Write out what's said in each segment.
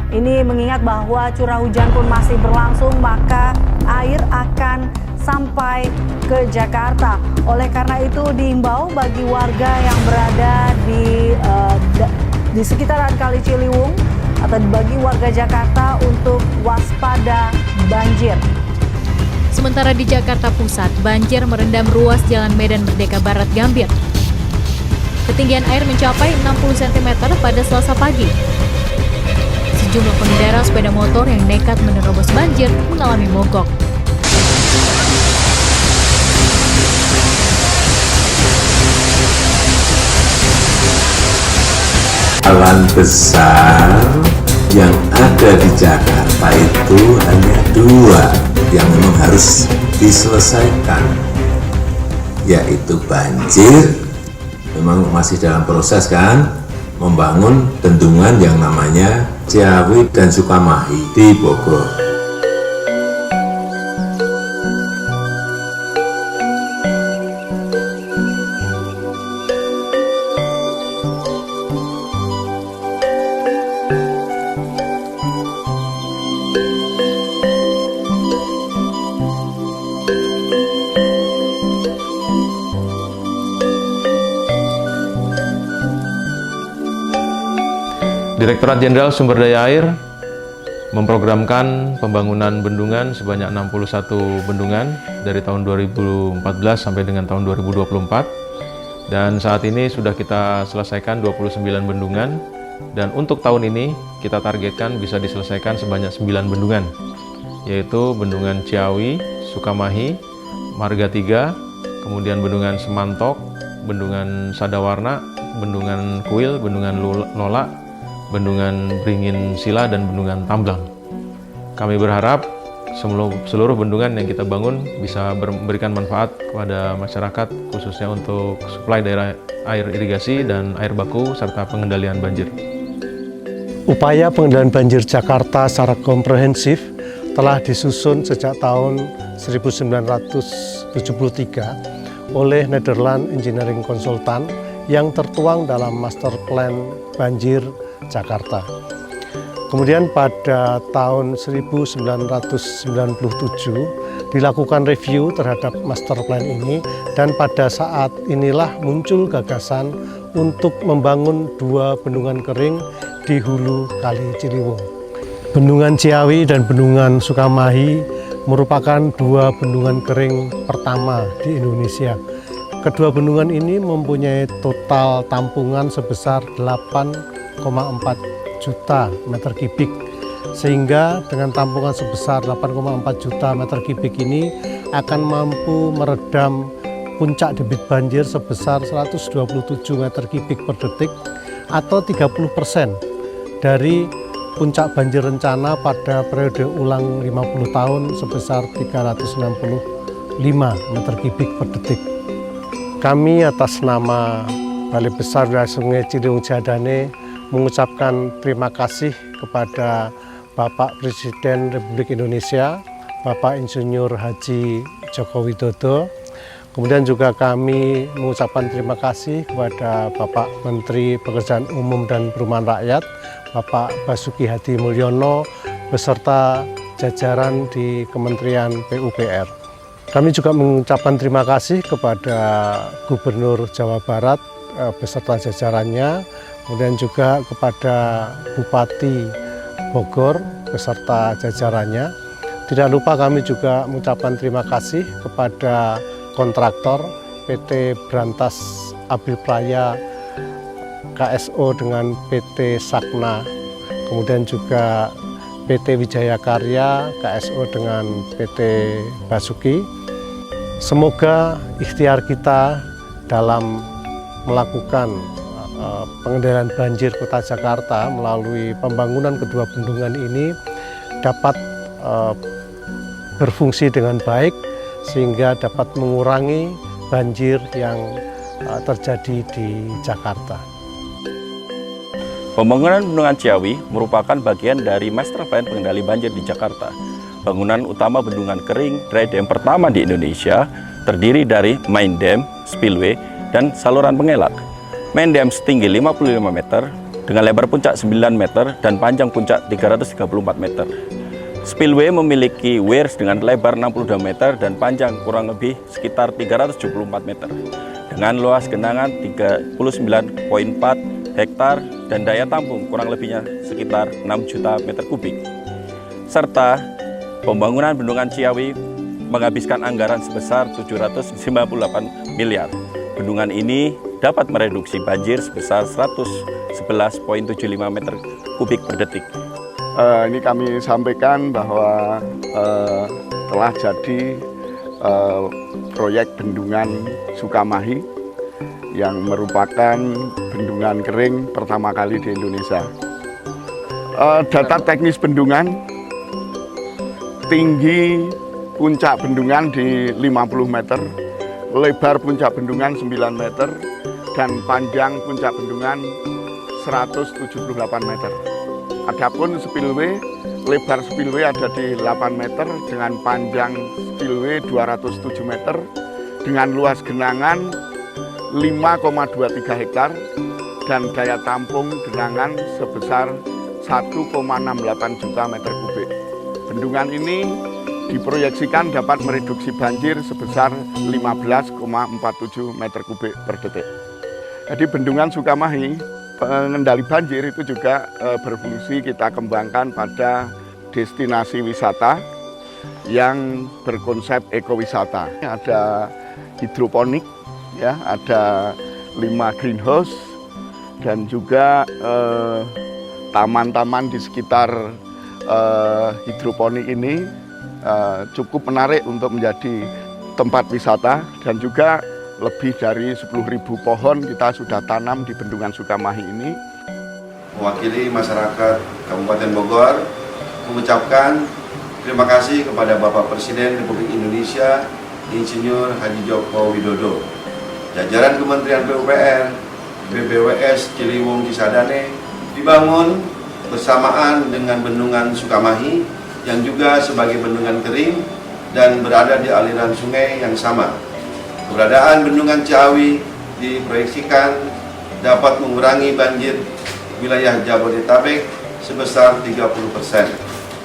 Ini mengingat bahwa curah hujan pun masih berlangsung, maka air akan sampai ke Jakarta. Oleh karena itu diimbau bagi warga yang berada di sekitaran Kali Ciliwung atau bagi warga Jakarta untuk waspada banjir. Sementara di Jakarta Pusat, banjir merendam ruas Jalan Medan Merdeka Barat Gambir. Ketinggian air mencapai 60 cm pada Selasa pagi. Sejumlah pengendara sepeda motor yang nekat menerobos banjir mengalami mogok. Jalan besar yang ada di Jakarta itu hanya 2 yang memang harus diselesaikan, yaitu banjir, memang masih dalam proses kan, membangun bendungan yang namanya Ciawi dan Sukamahi di Bogor. Direktorat Jenderal Sumber Daya Air memprogramkan pembangunan bendungan sebanyak 61 bendungan dari tahun 2014 sampai dengan tahun 2024, dan saat ini sudah kita selesaikan 29 bendungan, dan untuk tahun ini kita targetkan bisa diselesaikan sebanyak 9 bendungan, yaitu Bendungan Ciawi, Sukamahi, Marga 3, kemudian Bendungan Semantok, Bendungan Sadawarna, Bendungan Kuil, Bendungan Lola, Bendungan Beringin Sila, dan Bendungan Tamblang. Kami berharap seluruh bendungan yang kita bangun bisa memberikan manfaat kepada masyarakat, khususnya untuk suplai daerah air irigasi dan air baku serta pengendalian banjir. Upaya pengendalian banjir Jakarta secara komprehensif telah disusun sejak tahun 1973 oleh Netherlands Engineering Consultant yang tertuang dalam Master Plan Banjir Jakarta. Kemudian pada tahun 1997 dilakukan review terhadap master plan ini, dan pada saat inilah muncul gagasan untuk membangun 2 bendungan kering di hulu Kali Ciliwung. Bendungan Ciawi dan Bendungan Sukamahi merupakan 2 bendungan kering pertama di Indonesia. Kedua bendungan ini mempunyai total tampungan sebesar 8,4 juta meter kubik, sehingga dengan tampungan sebesar 8,4 juta meter kubik ini akan mampu meredam puncak debit banjir sebesar 127 meter kubik per detik atau 30% dari puncak banjir rencana pada periode ulang 50 tahun sebesar 365 meter kubik per detik. Kami atas nama Balai Besar Wilayah Sungai Ciliwung Jadane mengucapkan terima kasih kepada Bapak Presiden Republik Indonesia, Bapak Insinyur Haji Joko Widodo. Kemudian juga kami mengucapkan terima kasih kepada Bapak Menteri Pekerjaan Umum dan Perumahan Rakyat, Bapak Basuki Hadi Mulyono, beserta jajaran di Kementerian PUPR. Kami juga mengucapkan terima kasih kepada Gubernur Jawa Barat beserta jajarannya, kemudian juga kepada Bupati Bogor beserta jajarannya. Tidak lupa kami juga mengucapkan terima kasih kepada kontraktor PT Brantas Abipraya KSO dengan PT Sakna, kemudian juga PT Wijaya Karya KSO dengan PT Basuki. Semoga ikhtiar kita dalam melakukan pengendalian banjir Kota Jakarta melalui pembangunan kedua bendungan ini dapat berfungsi dengan baik, sehingga dapat mengurangi banjir yang terjadi di Jakarta. Pembangunan Bendungan Ciawi merupakan bagian dari Master Plan Pengendali Banjir di Jakarta. Bangunan utama bendungan kering dry dam pertama di Indonesia terdiri dari main dam, spillway, dan saluran pengelak. Main dam setinggi 55 meter, dengan lebar puncak 9 meter dan panjang puncak 334 meter. Spillway memiliki weirs dengan lebar 62 meter dan panjang kurang lebih sekitar 374 meter. Dengan luas genangan 39,4 hektar dan daya tampung kurang lebihnya sekitar 6 juta meter kubik. Serta pembangunan Bendungan Ciawi menghabiskan anggaran sebesar 798 miliar. Bendungan ini dapat mereduksi banjir sebesar 111,75 meter kubik per detik. Ini kami sampaikan bahwa telah jadi proyek Bendungan Sukamahi yang merupakan bendungan kering pertama kali di Indonesia. Data teknis bendungan, tinggi puncak bendungan di 50 meter, lebar puncak bendungan 9 meter, dan panjang puncak bendungan 178 meter. Adapun spillway, lebar spillway ada di 8 meter dengan panjang spillway 207 meter dengan luas genangan 5,23 hektar dan daya tampung genangan sebesar 1,68 juta meter kubik. Bendungan ini diproyeksikan dapat mereduksi banjir sebesar 15,47 meter kubik per detik. Jadi Bendungan Sukamahi, pengendali banjir itu juga berfungsi kita kembangkan pada destinasi wisata yang berkonsep ekowisata. Ada hidroponik, ya, ada 5 greenhouse dan juga taman-taman di sekitar hidroponik ini cukup menarik untuk menjadi tempat wisata, dan juga lebih dari 10.000 pohon kita sudah tanam di Bendungan Sukamahi ini. Mewakili masyarakat Kabupaten Bogor mengucapkan terima kasih kepada Bapak Presiden Republik Indonesia Insinyur Haji Joko Widodo, jajaran Kementerian PUPR, BPWS Ciliwung Cisadane dibangun bersamaan dengan Bendungan Sukamahi yang juga sebagai bendungan kering dan berada di aliran sungai yang sama. Keberadaan Bendungan Ciawi diproyeksikan dapat mengurangi banjir wilayah Jabodetabek sebesar 30%.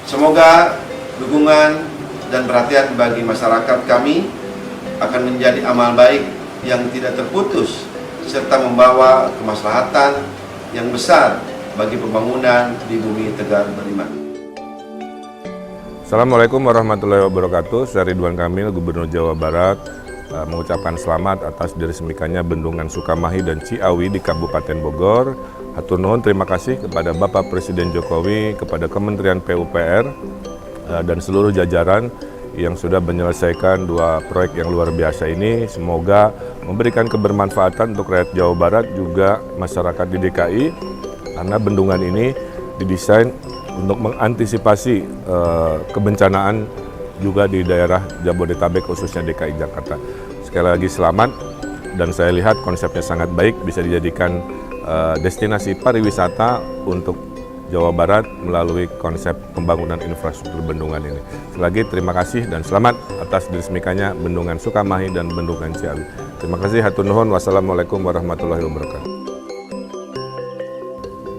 Semoga dukungan dan perhatian bagi masyarakat kami akan menjadi amal baik yang tidak terputus serta membawa kemaslahatan yang besar bagi pembangunan di bumi Tegar Beriman. Assalamualaikum warahmatullahi wabarakatuh. Saya Ridwan Kamil, Gubernur Jawa Barat, mengucapkan selamat atas diresmikannya Bendungan Sukamahi dan Ciawi di Kabupaten Bogor. Hatur nuhun, terima kasih kepada Bapak Presiden Jokowi, kepada Kementerian PUPR, dan seluruh jajaran yang sudah menyelesaikan 2 proyek yang luar biasa ini. Semoga memberikan kebermanfaatan untuk rakyat Jawa Barat, juga masyarakat di DKI, karena bendungan ini didesain untuk mengantisipasi kebencanaan juga di daerah Jabodetabek, khususnya DKI Jakarta. Sekali lagi selamat, dan saya lihat konsepnya sangat baik, bisa dijadikan destinasi pariwisata untuk Jawa Barat melalui konsep pembangunan infrastruktur bendungan ini. Sekali lagi terima kasih dan selamat atas diresmikannya Bendungan Sukamahi dan Bendungan Ciawi. Terima kasih, hatur nuhun, wassalamualaikum warahmatullahi wabarakatuh.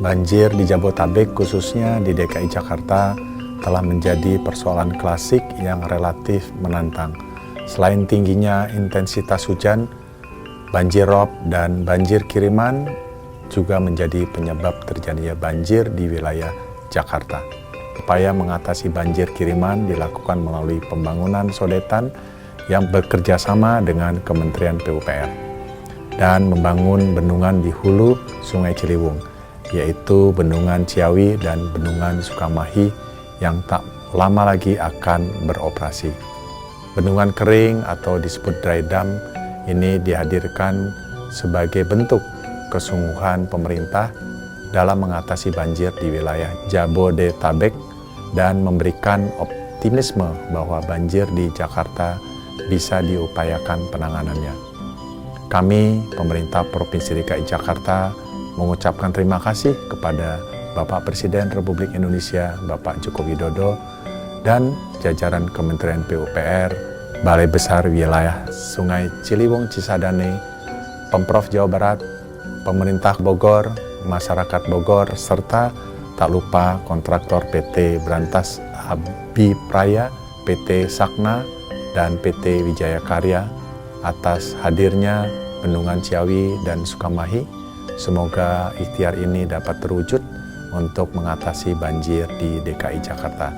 Banjir di Jabodetabek, khususnya di DKI Jakarta, telah menjadi persoalan klasik yang relatif menantang. Selain tingginya intensitas hujan, banjir rob dan banjir kiriman juga menjadi penyebab terjadinya banjir di wilayah Jakarta. Upaya mengatasi banjir kiriman dilakukan melalui pembangunan sodetan yang bekerja sama dengan Kementerian PUPR dan membangun bendungan di hulu Sungai Ciliwung, yaitu Bendungan Ciawi dan Bendungan Sukamahi yang tak lama lagi akan beroperasi. Bendungan kering atau disebut dry dam ini dihadirkan sebagai bentuk kesungguhan pemerintah dalam mengatasi banjir di wilayah Jabodetabek dan memberikan optimisme bahwa banjir di Jakarta bisa diupayakan penanganannya. Kami, pemerintah Provinsi DKI Jakarta, mengucapkan terima kasih kepada Bapak Presiden Republik Indonesia, Bapak Joko Widodo, dan jajaran Kementerian PUPR, Balai Besar Wilayah Sungai Ciliwung Cisadane, Pemprov Jawa Barat, Pemerintah Bogor, masyarakat Bogor, serta tak lupa kontraktor PT Brantas Abipraya, PT Sakna, dan PT Wijaya Karya atas hadirnya Bendungan Ciawi dan Sukamahi. Semoga ikhtiar ini dapat terwujud untuk mengatasi banjir di DKI Jakarta.